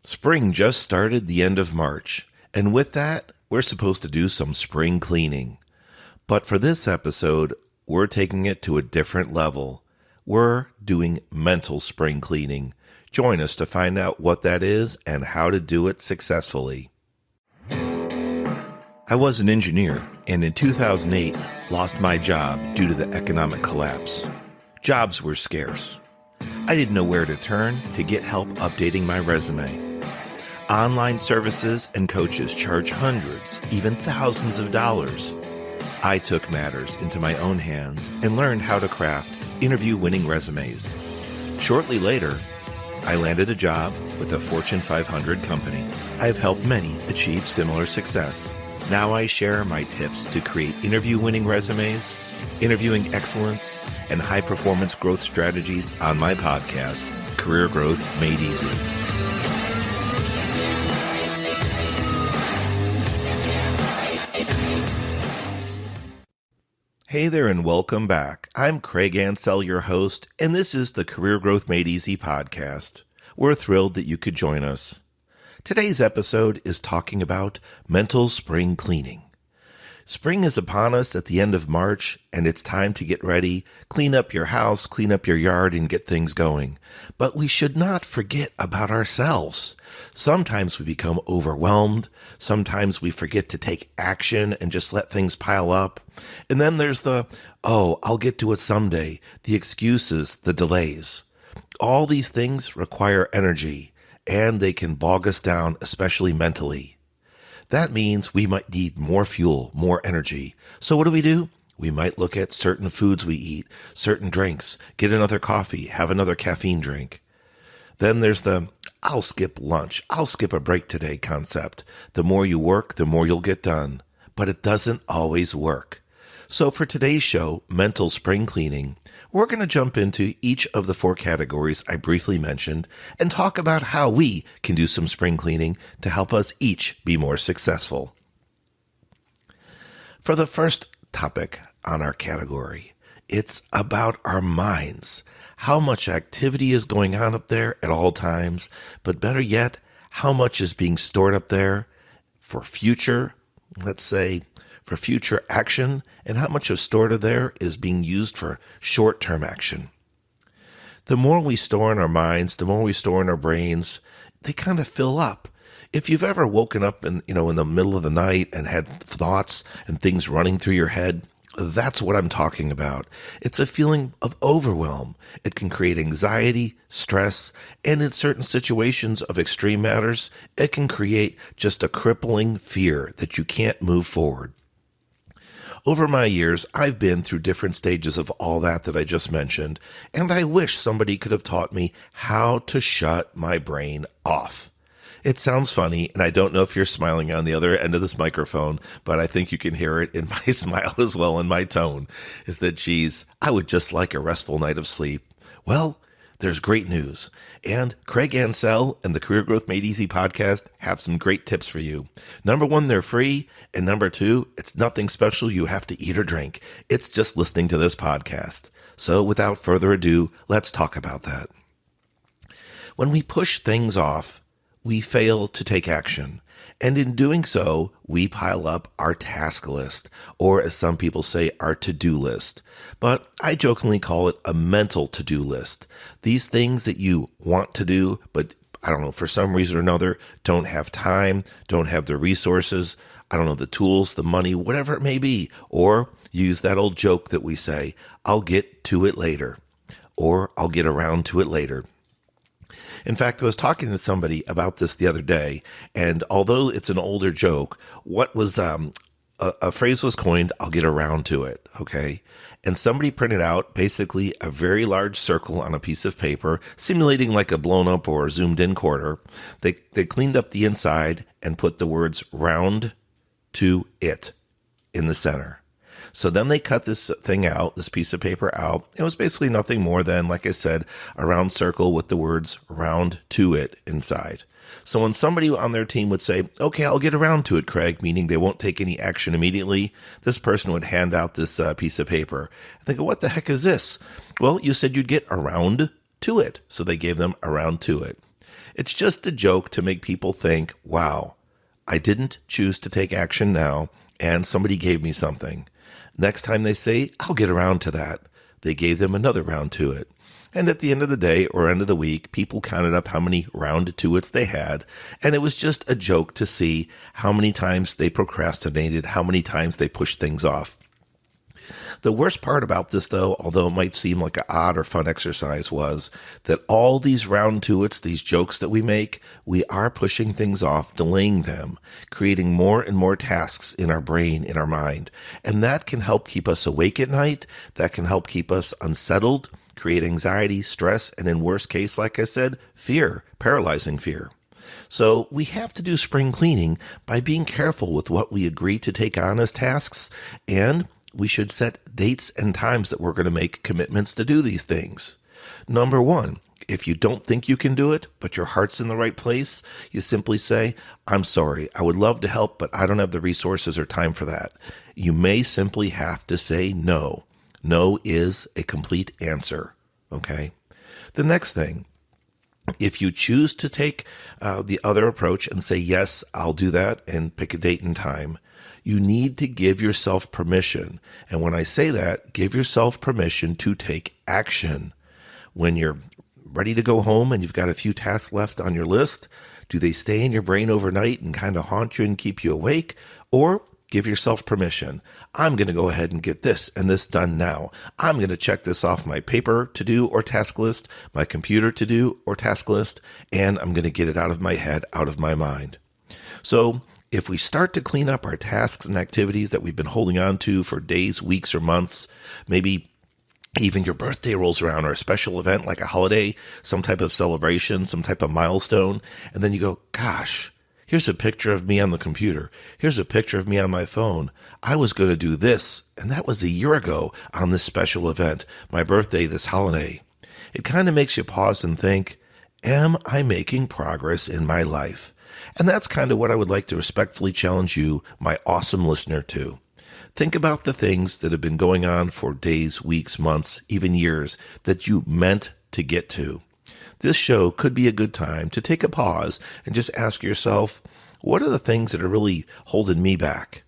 Spring just started the end of March, and with that, we're supposed to do some spring cleaning. But for this episode, we're taking it to a different level. We're doing mental spring cleaning. Join us to find out what that is and how to do it successfully. I was an engineer, and in 2008, lost my job due to the economic collapse. Jobs were scarce. I didn't know where to turn to get help updating my resume. Online services and coaches charge hundreds, even thousands of dollars. I took matters into my own hands and learned how to craft interview-winning resumes. Shortly later, I landed a job with a Fortune 500 company. I've helped many achieve similar success. Now I share my tips to create interview-winning resumes, interviewing excellence, and high-performance growth strategies on my podcast, Career Growth Made Easy. Hey there and welcome back. I'm Craig Ansell, your host, and this is the Career Growth Made Easy podcast. We're thrilled that you could join us. Today's episode is talking about mental spring cleaning. Spring is upon us at the end of March, and it's time to get ready, clean up your house, clean up your yard, and get things going. But we should not forget about ourselves. Sometimes we become overwhelmed. Sometimes we forget to take action and just let things pile up. And then there's I'll get to it someday, the excuses, the delays. All these things require energy, and they can bog us down, especially mentally. That means we might need more fuel, more energy. So what do? We might look at certain foods we eat, certain drinks, get another coffee, have another caffeine drink. Then there's I'll skip lunch, I'll skip a break today concept. The more you work, the more you'll get done. But it doesn't always work. So for today's show, Mental Spring Cleaning, we're going to jump into each of the 4 categories I briefly mentioned and talk about how we can do some spring cleaning to help us each be more successful. For the first topic on our category, it's about our minds. How much activity is going on up there at all times, but better yet, how much is being stored up there for future, let's say, for future action, and how much of stored there is being used for short-term action. The more we store in our minds, the more we store in our brains, they kind of fill up. If you've ever woken up in the middle of the night and had thoughts and things running through your head, that's what I'm talking about. It's a feeling of overwhelm. It can create anxiety, stress, and in certain situations of extreme matters, it can create just a crippling fear that you can't move forward. Over my years, I've been through different stages of all that I just mentioned, and I wish somebody could have taught me how to shut my brain off. It sounds funny, and I don't know if you're smiling on the other end of this microphone, but I think you can hear it in my smile as well, in my tone, is that, geez, I would just like a restful night of sleep. Well, there's great news. And Craig Ansell and the Career Growth Made Easy podcast have some great tips for you. Number 1, they're free. And number 2, it's nothing special you have to eat or drink. It's just listening to this podcast. So without further ado, let's talk about that. When we push things off, we fail to take action. And in doing so, we pile up our task list, or as some people say, our to-do list. But I jokingly call it a mental to-do list. These things that you want to do, but I don't know, for some reason or another, don't have time, don't have the resources, I don't know, the tools, the money, whatever it may be. Or use that old joke that we say, I'll get to it later, or I'll get around to it later. In fact, I was talking to somebody about this the other day, and although it's an older joke, what was a phrase was coined, I'll get around to it, okay? And somebody printed out basically a very large circle on a piece of paper, simulating like a blown up or zoomed in quarter. They cleaned up the inside and put the words round to it in the center. So then they cut this thing out, this piece of paper out. It was basically nothing more than, like I said, a round circle with the words round to it inside. So when somebody on their team would say, okay, I'll get around to it, Craig, meaning they won't take any action immediately, this person would hand out this piece of paper. I think, what the heck is this? Well, you said you'd get around to it. So they gave them around to it. It's just a joke to make people think, wow, I didn't choose to take action now, and somebody gave me something. Next time they say, I'll get around to that. They gave them another round to it. And at the end of the day or end of the week, people counted up how many round to its they had. And it was just a joke to see how many times they procrastinated, how many times they pushed things off. The worst part about this, though, although it might seem like an odd or fun exercise, was that all these round to its, these jokes that we make, we are pushing things off, delaying them, creating more and more tasks in our brain, in our mind. And that can help keep us awake at night. That can help keep us unsettled, create anxiety, stress, and in worst case, like I said, fear, paralyzing fear. So we have to do spring cleaning by being careful with what we agree to take on as tasks, and we should set dates and times that we're going to make commitments to do these things. Number one, if you don't think you can do it, but your heart's in the right place, you simply say, I'm sorry, I would love to help, but I don't have the resources or time for that. You may simply have to say no. No is a complete answer, okay? The next thing, if you choose to take the other approach and say, yes, I'll do that, and pick a date and time, you need to give yourself permission. And when I say that, give yourself permission to take action. When you're ready to go home and you've got a few tasks left on your list, do they stay in your brain overnight and kind of haunt you and keep you awake? Or give yourself permission. I'm going to go ahead and get this and this done now. I'm going to check this off my paper to do or task list, my computer to do or task list, and I'm going to get it out of my head, out of my mind. So if we start to clean up our tasks and activities that we've been holding on to for days, weeks, or months, maybe even your birthday rolls around or a special event like a holiday, some type of celebration, some type of milestone, and then you go, gosh, here's a picture of me on the computer. Here's a picture of me on my phone. I was going to do this, and that was a year ago on this special event, my birthday, this holiday. It kind of makes you pause and think, am I making progress in my life? And that's kind of what I would like to respectfully challenge you, my awesome listener, to. Think about the things that have been going on for days, weeks, months, even years that you meant to get to. This show could be a good time to take a pause and just ask yourself, what are the things that are really holding me back?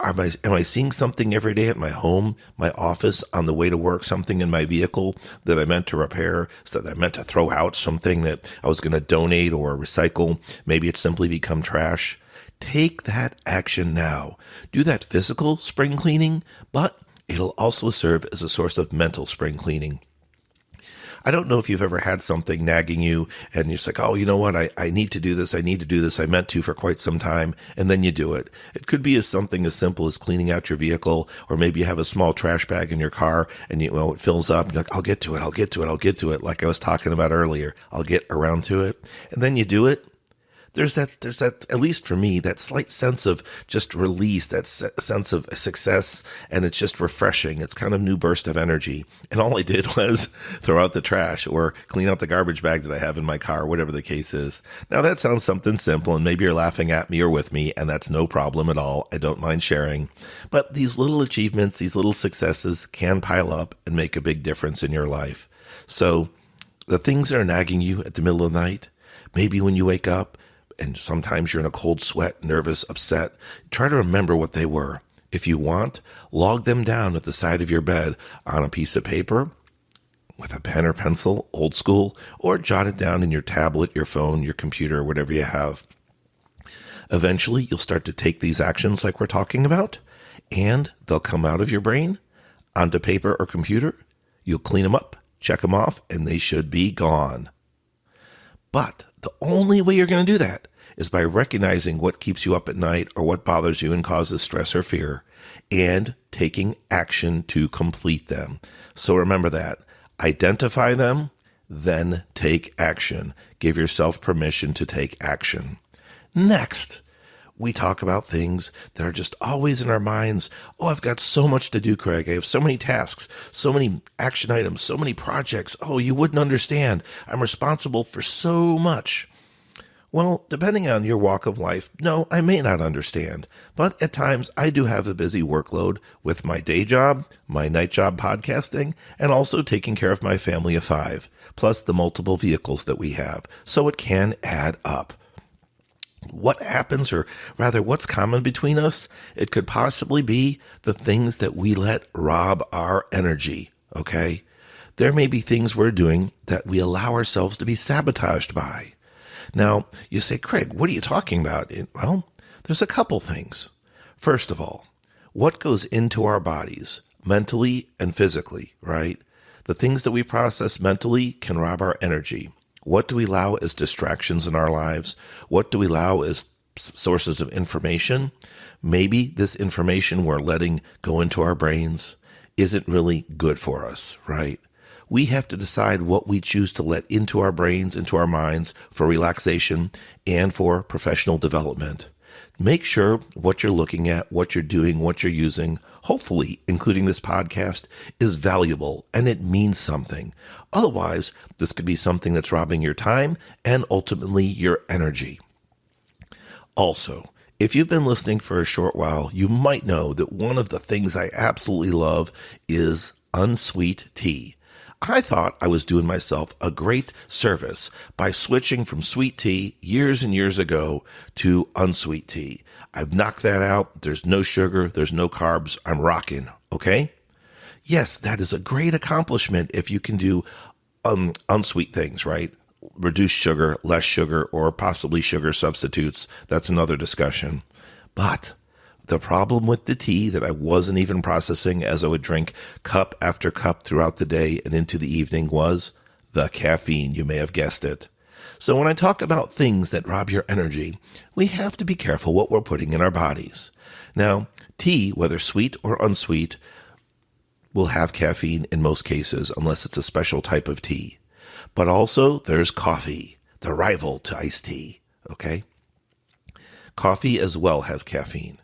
Am I seeing something every day at my home, my office, on the way to work, something in my vehicle that I meant to repair, so that I meant to throw out, something that I was going to donate or recycle? Maybe it's simply become trash. Take that action now. Do that physical spring cleaning, but it'll also serve as a source of mental spring cleaning. I don't know if you've ever had something nagging you and you're just like, oh, you know what? I need to do this. I need to do this. I meant to for quite some time. And then you do it. It could be something as simple as cleaning out your vehicle, or maybe you have a small trash bag in your car and it fills up. And you're like, I'll get to it. I'll get to it. I'll get to it. Like I was talking about earlier, I'll get around to it. And then you do it. There's that, at least for me, that slight sense of just release, that sense of success, and it's just refreshing. It's kind of new burst of energy. And all I did was throw out the trash or clean out the garbage bag that I have in my car, whatever the case is. Now that sounds something simple, and maybe you're laughing at me or with me, and that's no problem at all. I don't mind sharing. But these little achievements, these little successes can pile up and make a big difference in your life. So the things that are nagging you at the middle of the night, maybe when you wake up, and sometimes you're in a cold sweat, nervous, upset, try to remember what they were. If you want, log them down at the side of your bed on a piece of paper with a pen or pencil, old school, or jot it down in your tablet, your phone, your computer, whatever you have. Eventually, you'll start to take these actions like we're talking about, and they'll come out of your brain onto paper or computer. You'll clean them up, check them off, and they should be gone. But the only way you're going to do that is by recognizing what keeps you up at night or what bothers you and causes stress or fear, and taking action to complete them. So remember that. Identify them, then take action. Give yourself permission to take action. Next, we talk about things that are just always in our minds. Oh, I've got so much to do, Craig. I have so many tasks, so many action items, so many projects. Oh, you wouldn't understand. I'm responsible for so much. Well, depending on your walk of life, no, I may not understand, but at times I do have a busy workload with my day job, my night job podcasting, and also taking care of my family of 5, plus the multiple vehicles that we have, so it can add up. What happens, or rather what's common between us? It could possibly be the things that we let rob our energy, okay? There may be things we're doing that we allow ourselves to be sabotaged by. Now, you say, Craig, what are you talking about? Well, there's a couple things. First of all, what goes into our bodies, mentally and physically, right? The things that we process mentally can rob our energy. What do we allow as distractions in our lives? What do we allow as sources of information? Maybe this information we're letting go into our brains isn't really good for us, right? We have to decide what we choose to let into our brains, into our minds for relaxation and for professional development. Make sure what you're looking at, what you're doing, what you're using, hopefully including this podcast, is valuable and it means something. Otherwise, this could be something that's robbing your time and ultimately your energy. Also, if you've been listening for a short while, you might know that one of the things I absolutely love is unsweet tea. I thought I was doing myself a great service by switching from sweet tea years and years ago to unsweet tea. I've knocked that out. There's no sugar. There's no carbs. I'm rocking. Okay? Yes, that is a great accomplishment if you can do unsweet things, right? Reduce sugar, less sugar, or possibly sugar substitutes. That's another discussion. But the problem with the tea that I wasn't even processing as I would drink cup after cup throughout the day and into the evening was the caffeine. You may have guessed it. So when I talk about things that rob your energy, we have to be careful what we're putting in our bodies. Now, tea, whether sweet or unsweet, will have caffeine in most cases unless it's a special type of tea. But also there's coffee, the rival to iced tea, okay? Coffee as well has caffeine.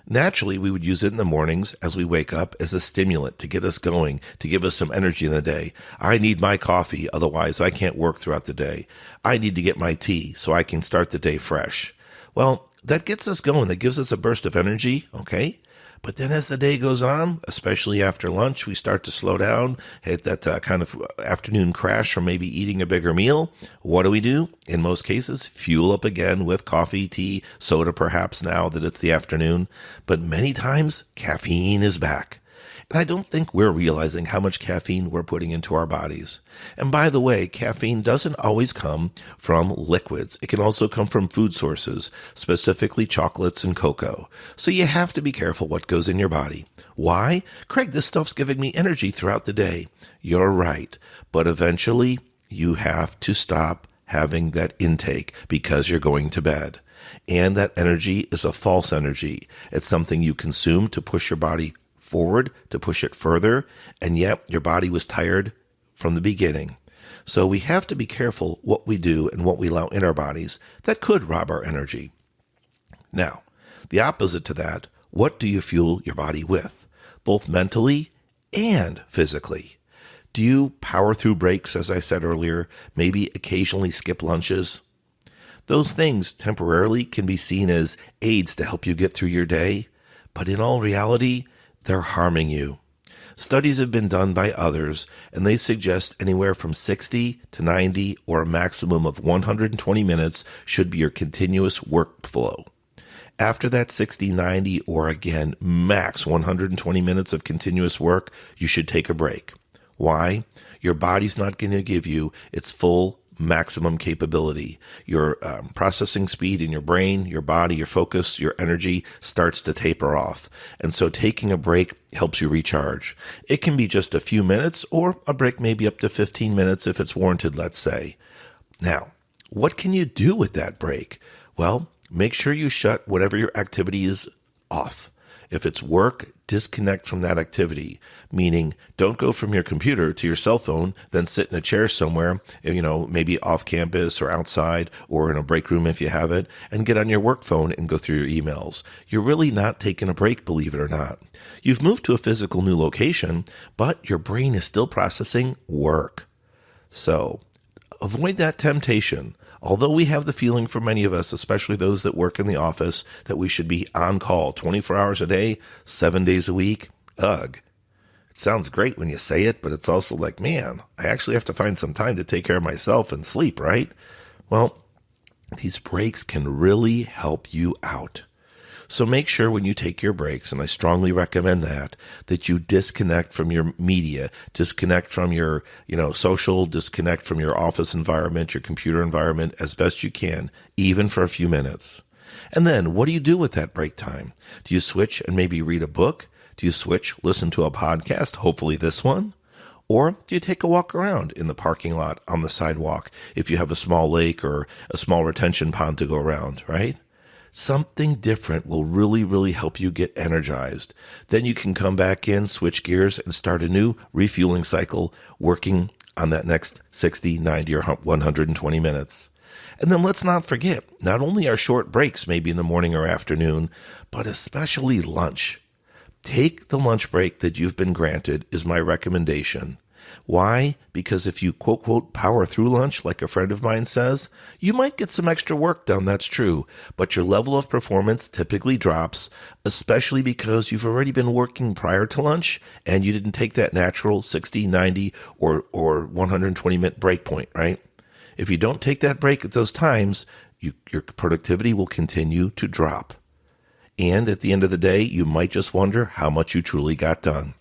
Naturally, we would use it in the mornings as we wake up as a stimulant to get us going, to give us some energy in the day. I need my coffee, otherwise I can't work throughout the day. I need to get my tea so I can start the day fresh. Well, that gets us going. That gives us a burst of energy, okay? But then as the day goes on, especially after lunch, we start to slow down, hit that kind of afternoon crash from maybe eating a bigger meal. What do? In most cases, fuel up again with coffee, tea, soda perhaps now that it's the afternoon. But many times, caffeine is back. And I don't think we're realizing how much caffeine we're putting into our bodies. And by the way, caffeine doesn't always come from liquids. It can also come from food sources, specifically chocolates and cocoa. So you have to be careful what goes in your body. Why? Craig, this stuff's giving me energy throughout the day. You're right. But eventually, you have to stop having that intake because you're going to bed. And that energy is a false energy. It's something you consume to push your body forward, to push it further, and yet your body was tired from the beginning. So we have to be careful what we do and what we allow in our bodies that could rob our energy. Now, the opposite to that, what do you fuel your body with, both mentally and physically? Do you power through breaks, as I said earlier, maybe occasionally skip lunches? Those things temporarily can be seen as aids to help you get through your day, but in all reality, they're harming you. Studies have been done by others, and they suggest anywhere from 60 to 90 or a maximum of 120 minutes should be your continuous workflow. After that 60, 90, or again, max 120 minutes of continuous work, you should take a break. Why? Your body's not going to give you its full maximum capability. Your processing speed in your brain, your body, your focus, your energy starts to taper off. And so taking a break helps you recharge. It can be just a few minutes, or a break maybe up to 15 minutes if it's warranted, let's say. Now, what can you do with that break? Well, make sure you shut whatever your activity is off. If it's work, disconnect from that activity, meaning don't go from your computer to your cell phone, then sit in a chair somewhere, maybe off campus or outside or in a break room if you have it, and get on your work phone and go through your emails. You're really not taking a break, believe it or not. You've moved to a physical new location, but your brain is still processing work. So avoid that temptation. Although we have the feeling for many of us, especially those that work in the office, that we should be on call 24 hours a day, 7 days a week, ugh. It sounds great when you say it, but it's also like, man, I actually have to find some time to take care of myself and sleep, right? Well, these breaks can really help you out. So make sure when you take your breaks, and I strongly recommend that you disconnect from your media, disconnect from your, social, disconnect from your office environment, your computer environment as best you can, even for a few minutes. And then what do you do with that break time? Do you switch and maybe read a book? Do you switch, listen to a podcast, hopefully this one? Or do you take a walk around in the parking lot, on the sidewalk, if you have a small lake or a small retention pond to go around, right? Something different will really, really help you get energized. Then you can come back in, switch gears, and start a new refueling cycle, working on that next 60, 90, or 120 minutes. And then let's not forget, not only our short breaks, maybe in the morning or afternoon, but especially lunch. Take the lunch break that you've been granted is my recommendation. Why? Because if you quote, quote, power through lunch, like a friend of mine says, you might get some extra work done, that's true, but your level of performance typically drops, especially because you've already been working prior to lunch and you didn't take that natural 60, 90, or 120-minute break point, right? If you don't take that break at those times, your productivity will continue to drop. And at the end of the day, you might just wonder how much you truly got done.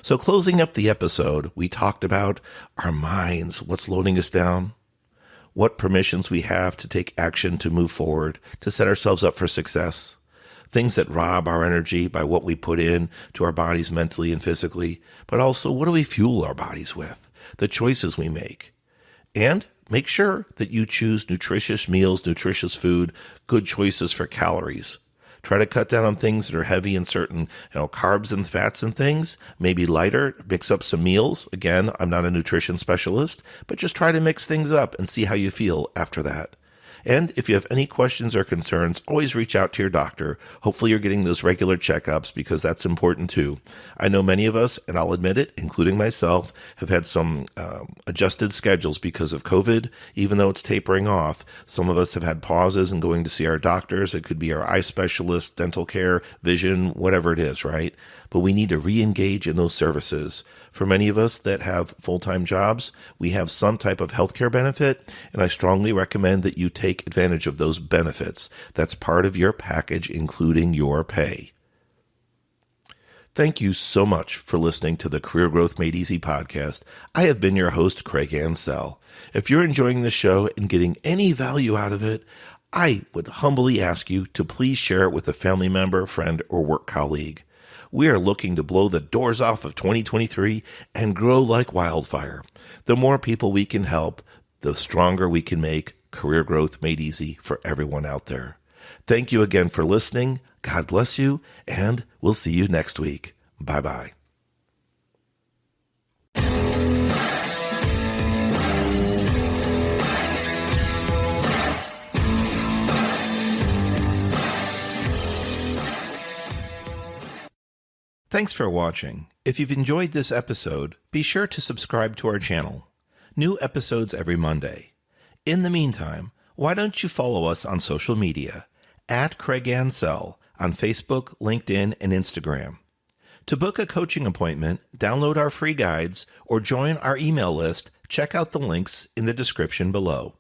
So closing up the episode, we talked about our minds, what's loading us down, what permissions we have to take action to move forward, to set ourselves up for success, things that rob our energy by what we put in to our bodies mentally and physically, but also what do we fuel our bodies with, the choices we make. And make sure that you choose nutritious meals, nutritious food, good choices for calories. Try to cut down on things that are heavy in certain, carbs and fats and things. Maybe lighter, mix up some meals. Again, I'm not a nutrition specialist, but just try to mix things up and see how you feel after that. And if you have any questions or concerns, always reach out to your doctor. Hopefully you're getting those regular checkups because that's important too. I know many of us, and I'll admit it, including myself, have had some adjusted schedules because of COVID. Even though it's tapering off, some of us have had pauses in going to see our doctors. It could be our eye specialist, dental care, vision, whatever it is, right? But we need to re-engage in those services. For many of us that have full-time jobs, we have some type of healthcare benefit, and I strongly recommend that you take advantage of those benefits. That's part of your package, including your pay. Thank you so much for listening to the Career Growth Made Easy podcast. I have been your host, Craig Ansell. If you're enjoying the show and getting any value out of it, I would humbly ask you to please share it with a family member, friend, or work colleague. We are looking to blow the doors off of 2023 and grow like wildfire. The more people we can help, the stronger we can make career growth made easy for everyone out there. Thank you again for listening. God bless you, and we'll see you next week. Bye-bye. Thanks for watching. If you've enjoyed this episode, be sure to subscribe to our channel. New episodes every Monday. In the meantime, why don't you follow us on social media at Craig Ansell on Facebook, LinkedIn, and Instagram. To book a coaching appointment, download our free guides, or join our email list, check out the links in the description below.